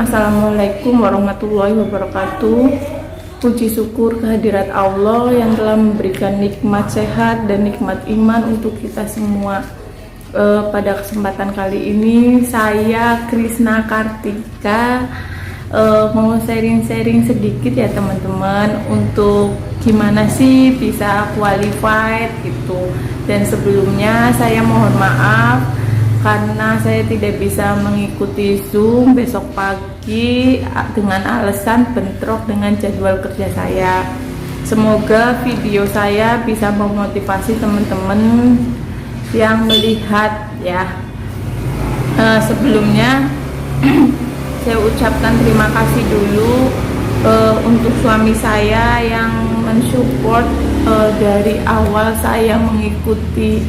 Assalamualaikum warahmatullahi wabarakatuh. Puji syukur kehadirat Allah yang telah memberikan nikmat sehat dan nikmat iman untuk kita semua. Pada kesempatan kali ini saya Krisna Kartika mau sharing-sharing sedikit ya teman-teman, untuk gimana sih bisa qualified gitu. Dan sebelumnya saya mohon maaf karena saya tidak bisa mengikuti Zoom besok pagi dengan alasan bentrok dengan jadwal kerja saya. Semoga video saya bisa memotivasi teman-teman yang melihat ya. Sebelumnya saya ucapkan terima kasih dulu untuk suami saya yang mensupport dari awal saya mengikuti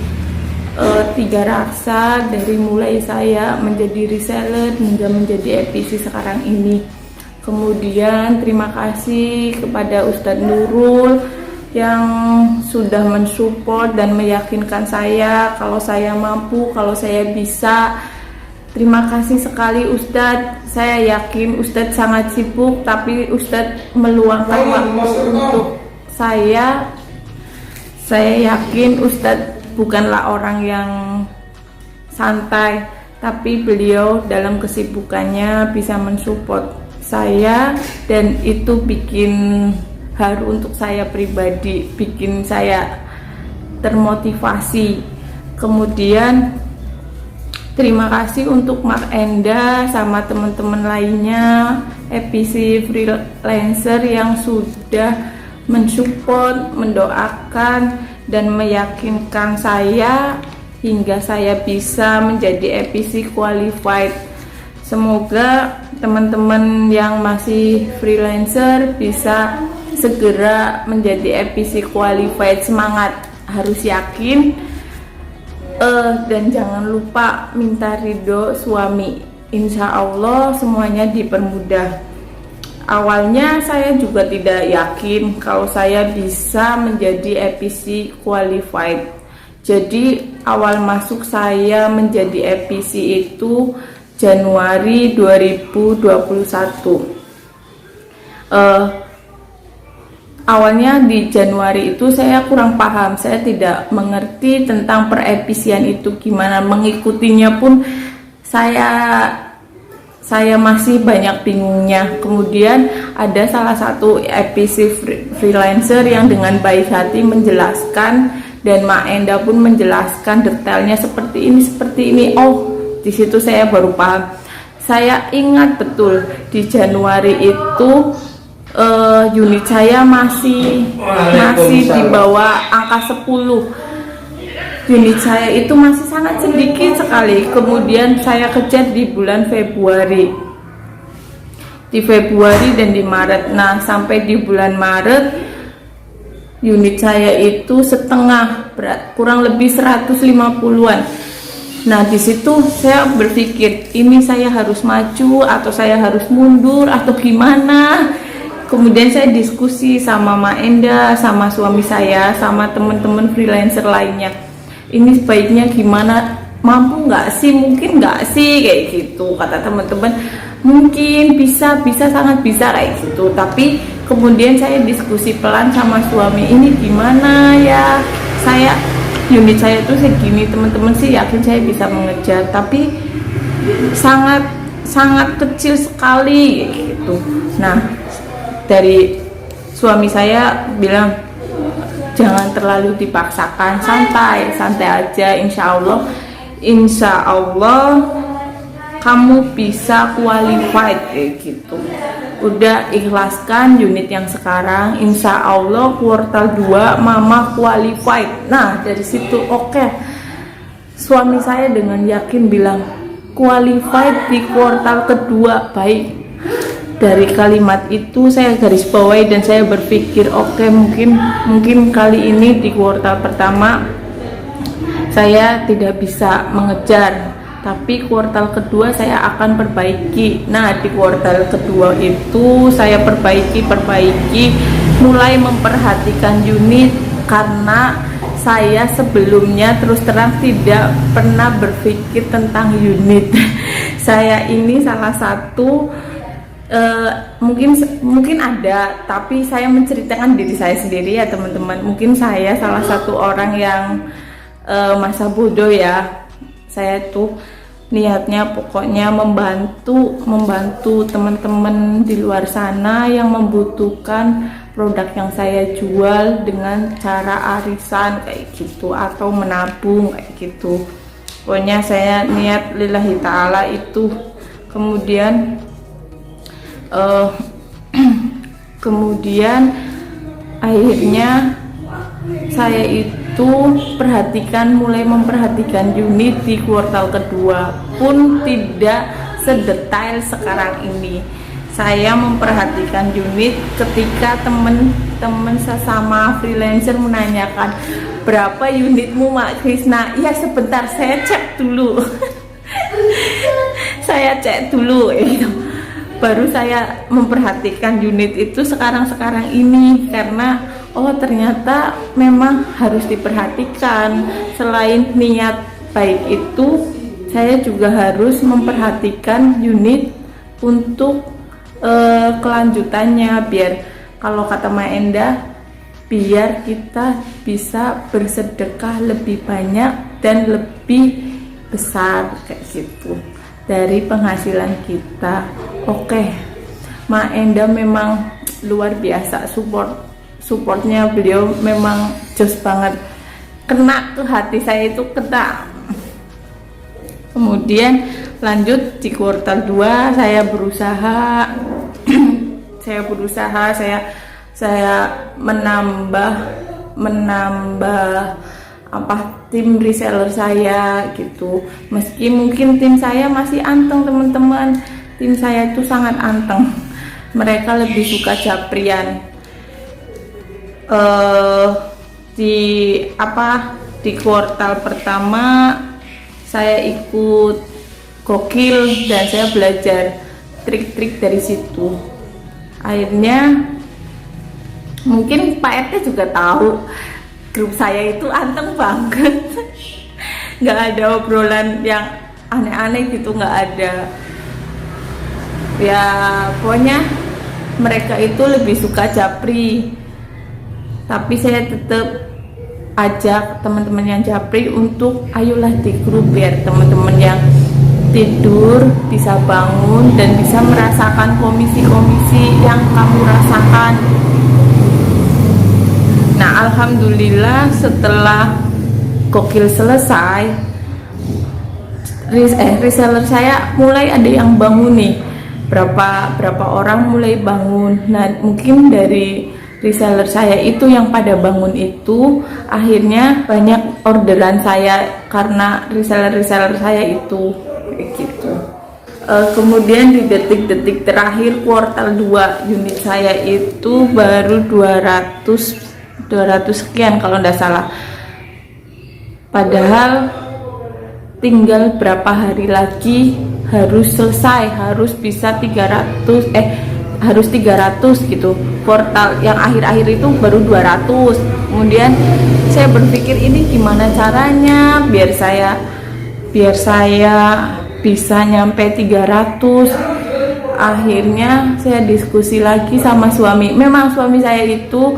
Tiga Raksa, dari mulai saya menjadi reseller hingga menjadi EPC sekarang ini. Kemudian terima kasih kepada Ustadz Nurul yang sudah mensupport dan meyakinkan saya kalau saya mampu, kalau saya bisa. Terima kasih sekali Ustadz. Saya yakin Ustadz sangat sibuk, tapi Ustadz meluangkan waktu untuk saya. Saya yakin Ustadz bukanlah orang yang santai, tapi beliau dalam kesibukannya bisa mensupport saya, dan itu bikin haru untuk saya pribadi, bikin saya termotivasi. Kemudian terima kasih untuk Mak Enda sama teman-teman lainnya EPC freelancer yang sudah mensupport, mendoakan dan meyakinkan saya hingga saya bisa menjadi EPC qualified. Semoga teman-teman yang masih freelancer bisa segera menjadi EPC qualified. Semangat, harus yakin, dan jangan lupa minta ridho suami. Insya Allah semuanya dipermudah. Awalnya saya juga tidak yakin kalau saya bisa menjadi EPC qualified. Jadi awal masuk saya menjadi EPC itu Januari 2021. Awalnya di Januari itu saya kurang paham, saya tidak mengerti tentang per-EPC-an itu gimana, mengikutinya pun saya masih banyak bingungnya. Kemudian ada salah satu EPC freelancer yang dengan baik hati menjelaskan, dan Mak Enda pun menjelaskan detailnya seperti ini. Oh, di situ saya baru paham. Saya ingat betul di Januari itu unit saya masih di bawah angka 10. Unit saya itu masih sangat sedikit sekali. Kemudian saya kejar di bulan Februari, dan di Maret. Nah, sampai di bulan Maret unit saya itu setengah, kurang lebih 150-an. Nah, di situ saya berpikir, ini saya harus maju atau saya harus mundur atau gimana. Kemudian saya diskusi sama Mak Enda, sama suami saya, sama teman-teman freelancer lainnya. Ini sebaiknya gimana, mampu nggak sih, mungkin nggak sih, kayak gitu. Kata teman-teman mungkin bisa, sangat bisa kayak gitu. Tapi kemudian saya diskusi pelan sama suami, ini gimana ya, unit saya tuh segini, teman-teman sih yakin saya bisa mengejar, tapi sangat kecil sekali gitu. Nah, dari suami saya bilang, jangan terlalu dipaksakan, santai aja. Insya Allah kamu bisa qualified kayak gitu. Udah ikhlaskan unit yang sekarang, insya Allah kuartal 2 mama qualified. Nah, dari situ oke. Suami saya dengan yakin bilang qualified di kuartal kedua. Baik, dari kalimat itu saya garis bawahi dan saya berpikir oke, mungkin kali ini di kuartal pertama saya tidak bisa mengejar, tapi kuartal kedua saya akan perbaiki. Nah, di kuartal kedua itu saya perbaiki, mulai memperhatikan unit, karena saya sebelumnya terus terang tidak pernah berpikir tentang unit. Saya ini salah satu mungkin ada, tapi saya menceritakan diri saya sendiri ya teman-teman. Mungkin saya salah satu orang yang masa bodoh ya. Saya tuh niatnya pokoknya membantu teman-teman di luar sana yang membutuhkan produk yang saya jual dengan cara arisan kayak gitu atau menabung kayak gitu. Pokoknya saya niat lillahi ta'ala itu. Kemudian akhirnya saya itu mulai memperhatikan unit di kuartal kedua, pun tidak sedetail sekarang ini. Saya memperhatikan unit ketika teman-teman sesama freelancer menanyakan, berapa unitmu Mak Krisna? Ya sebentar, saya cek dulu. Saya cek dulu gitu. Baru saya memperhatikan unit itu sekarang ini, karena ternyata memang harus diperhatikan. Selain niat baik itu, saya juga harus memperhatikan unit untuk kelanjutannya, biar kalau kata Mbak Endah, biar kita bisa bersedekah lebih banyak dan lebih besar kayak gitu dari penghasilan kita. Oke, Mbak Endah memang luar biasa, supportnya beliau memang jos banget, kena ke hati saya itu, kena. Kemudian lanjut di kuartal 2 saya berusaha saya menambah tim reseller saya gitu. Meski mungkin tim saya masih anteng teman-teman, tim saya itu sangat anteng, mereka lebih suka japrian. Di kuartal pertama saya ikut gokil dan saya belajar trik-trik dari situ. Akhirnya mungkin Pak RT juga tahu grup saya itu anteng banget. Nggak ada obrolan yang aneh-aneh gitu, nggak ada. Ya pokoknya mereka itu lebih suka japri, tapi saya tetap ajak teman-teman yang japri untuk ayolah di grup, biar teman-teman yang tidur bisa bangun dan bisa merasakan komisi-komisi yang kamu rasakan. Nah, alhamdulillah setelah gokil selesai, reseller saya mulai ada yang bangun nih. Berapa orang mulai bangun. Nah, mungkin dari reseller saya itu yang pada bangun itu, akhirnya banyak orderan saya karena reseller saya itu gitu. Kemudian di detik-detik terakhir kuartal 2 unit saya itu baru 200 sekian kalau tidak salah, padahal tinggal berapa hari lagi harus selesai, harus bisa 300 gitu. Kuartal yang akhir-akhir itu baru 200. Kemudian saya berpikir, ini gimana caranya biar saya bisa nyampe 300. Akhirnya saya diskusi lagi sama suami. Memang suami saya itu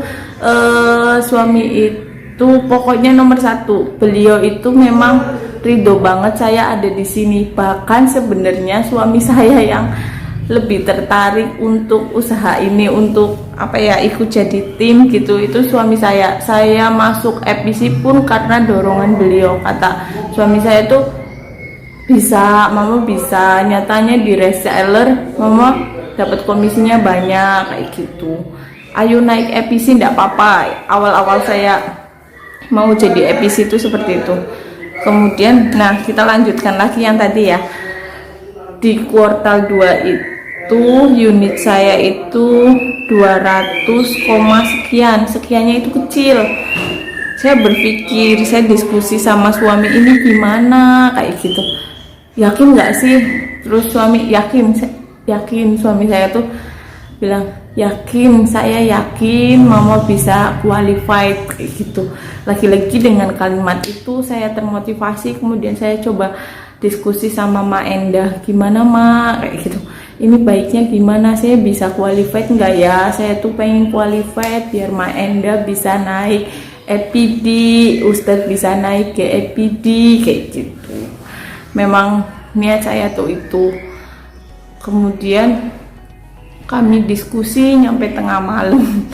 pokoknya nomor 1. Beliau itu memang ridho banget saya ada di sini. Bahkan sebenarnya suami saya yang lebih tertarik untuk usaha ini, untuk ikut jadi tim gitu. Itu suami saya masuk FPC pun karena dorongan beliau. Kata suami saya tuh, mama bisa, nyatanya di reseller mama dapat komisinya banyak kayak gitu. Ayo naik FPC, enggak apa-apa. Awal-awal saya mau jadi FPC itu seperti itu. Kemudian kita lanjutkan lagi yang tadi ya. Di kuartal 2 itu unit saya itu 200, sekiannya itu kecil. Saya berpikir, saya diskusi sama suami, ini gimana kayak gitu, yakin nggak sih? Terus suami yakin, suami saya tuh bilang yakin, saya yakin mama bisa qualified kayak gitu. Lagi-lagi dengan kalimat itu saya termotivasi. Kemudian saya coba diskusi sama Mak Endah, gimana Mak kayak gitu, ini baiknya gimana, saya bisa qualified nggak ya, saya tuh pengen qualified biar Ma Enda bisa naik EPD, Ustadz bisa naik ke EPD kayak gitu. Memang niat saya tuh itu. Kemudian kami diskusi nyampe tengah malam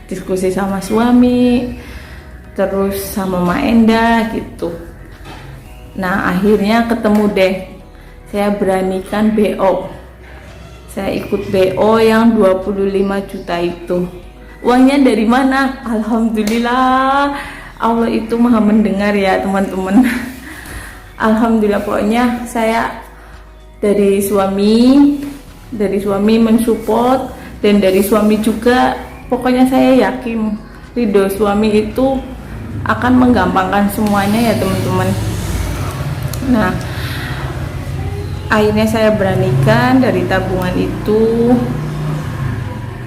diskusi sama suami terus sama Ma Enda gitu. Nah akhirnya ketemu deh, saya beranikan BO, saya ikut BO yang 25 juta itu. Uangnya dari mana? Alhamdulillah, Allah itu maha mendengar ya teman-teman. Alhamdulillah, pokoknya saya dari suami mensupport, dan dari suami juga pokoknya saya yakin ridho suami itu akan menggampangkan semuanya ya teman-teman. Nah akhirnya saya beranikan dari tabungan itu,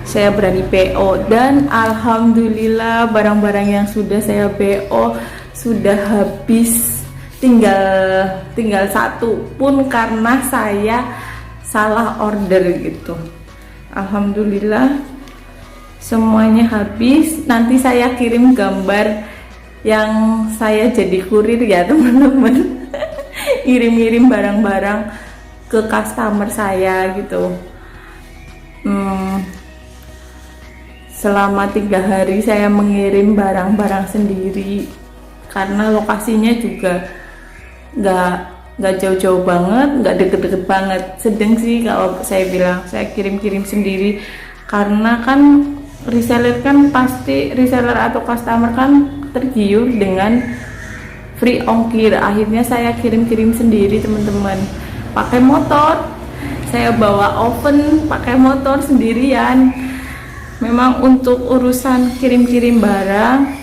saya berani PO, dan alhamdulillah barang-barang yang sudah saya PO sudah habis, tinggal satu pun karena saya salah order gitu. Alhamdulillah semuanya habis. Nanti saya kirim gambar yang saya jadi kurir ya teman-teman. Kirim-kirim barang-barang ke customer saya gitu. Selama 3 hari saya mengirim barang-barang sendiri karena lokasinya juga nggak jauh-jauh banget, nggak deket-deket banget, sedang sih kalau saya bilang saya kirim-kirim sendiri, karena kan reseller kan pasti, reseller atau customer kan tergiur dengan free ongkir. Akhirnya saya kirim-kirim sendiri teman-teman, pakai motor, saya bawa oven, pakai motor sendirian. Memang untuk urusan kirim-kirim barang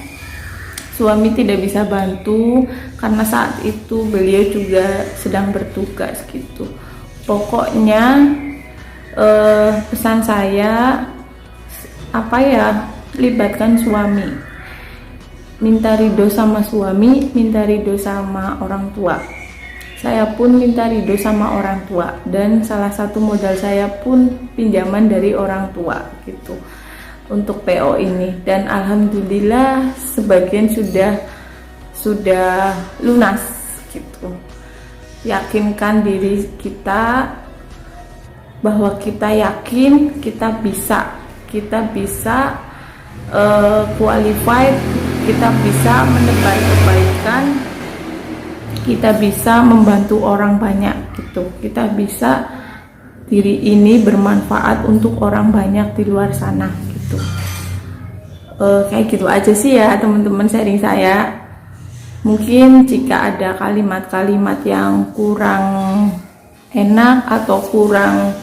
suami tidak bisa bantu karena saat itu beliau juga sedang bertugas gitu. Pokoknya pesan saya apa ya, libatkan suami, minta ridho sama suami, minta ridho sama orang tua. Saya pun minta ridho sama orang tua, dan salah satu modal saya pun pinjaman dari orang tua gitu untuk PO ini, dan alhamdulillah sebagian sudah lunas gitu. Yakinkan diri kita bahwa kita yakin kita bisa qualified, kita bisa menebar kebaikan, kita bisa membantu orang banyak gitu, kita bisa diri ini bermanfaat untuk orang banyak di luar sana gitu. Kayak gitu aja sih ya teman-teman sharing saya. Mungkin jika ada kalimat-kalimat yang kurang enak atau kurang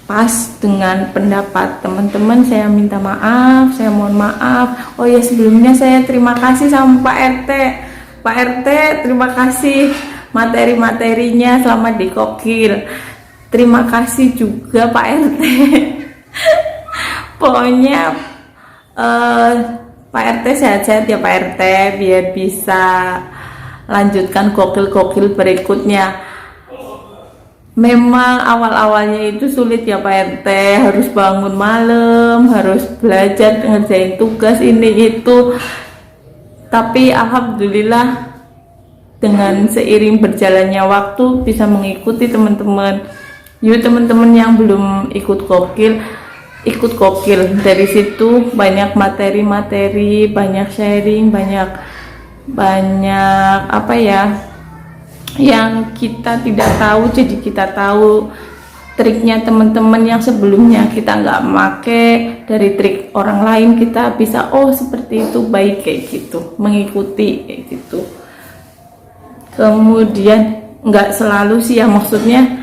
pas dengan pendapat teman-teman, saya minta maaf, saya mohon maaf. Oh ya, sebelumnya saya terima kasih sama Pak RT. Pak RT, terima kasih materi-materinya selamat di Kokil. Terima kasih juga Pak RT. Pokoknya Pak RT sehat-sehat ya Pak RT, biar bisa lanjutkan kokil-kokil berikutnya. Memang awal-awalnya itu sulit ya Pak RT, harus bangun malam, harus belajar ngerjain tugas ini itu. Tapi alhamdulillah dengan seiring berjalannya waktu bisa mengikuti teman-teman. Yuk teman-teman yang belum ikut kokil, ikut kokil. Dari situ banyak materi-materi, banyak sharing, banyak apa ya yang kita tidak tahu, jadi kita tahu triknya teman-teman yang sebelumnya kita nggak make. Dari trik orang lain kita bisa, oh seperti itu, baik kayak gitu, mengikuti kayak gitu. Kemudian nggak selalu sih ya, maksudnya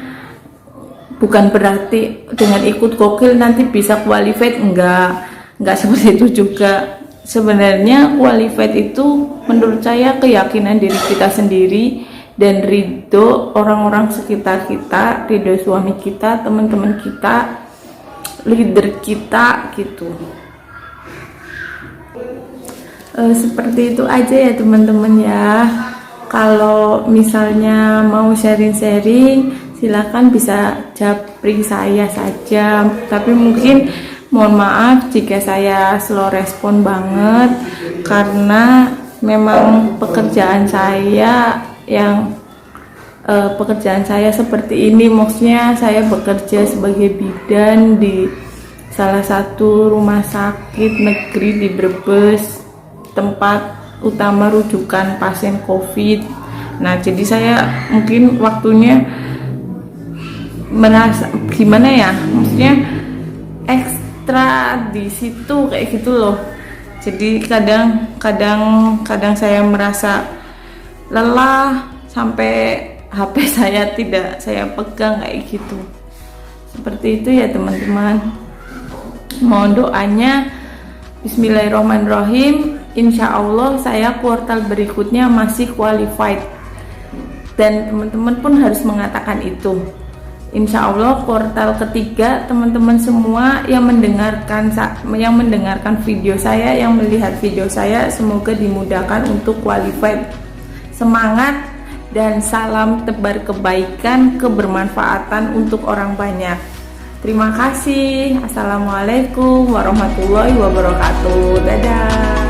bukan berarti dengan ikut kokil nanti bisa qualified, enggak seperti itu juga. Sebenarnya qualified itu menurut saya keyakinan diri kita sendiri dan ridho orang-orang sekitar kita, ridho suami kita, teman-teman kita, leader kita gitu. Seperti itu aja ya teman-teman ya. Kalau misalnya mau sharing-sharing, silakan bisa japri saya saja. Tapi mungkin mohon maaf jika saya slow respon banget, karena memang pekerjaan saya seperti ini. Maksudnya saya bekerja sebagai bidan di salah satu rumah sakit negeri di Brebes, tempat utama rujukan pasien COVID. Nah, jadi saya mungkin waktunya merasa gimana ya, maksudnya ekstra di situ kayak gitu loh. Jadi kadang saya merasa lelah sampai HP saya tidak saya pegang kayak gitu. Seperti itu ya teman-teman. Mohon doanya. Bismillahirrahmanirrahim. Insya Allah saya kuartal berikutnya masih qualified, dan teman-teman pun harus mengatakan itu. Insya Allah kuartal ketiga teman-teman semua yang mendengarkan video saya, yang melihat video saya, semoga dimudahkan untuk qualified. Semangat dan salam tebar kebaikan, kebermanfaatan untuk orang banyak. Terima kasih. Assalamualaikum warahmatullahi wabarakatuh. Dadah.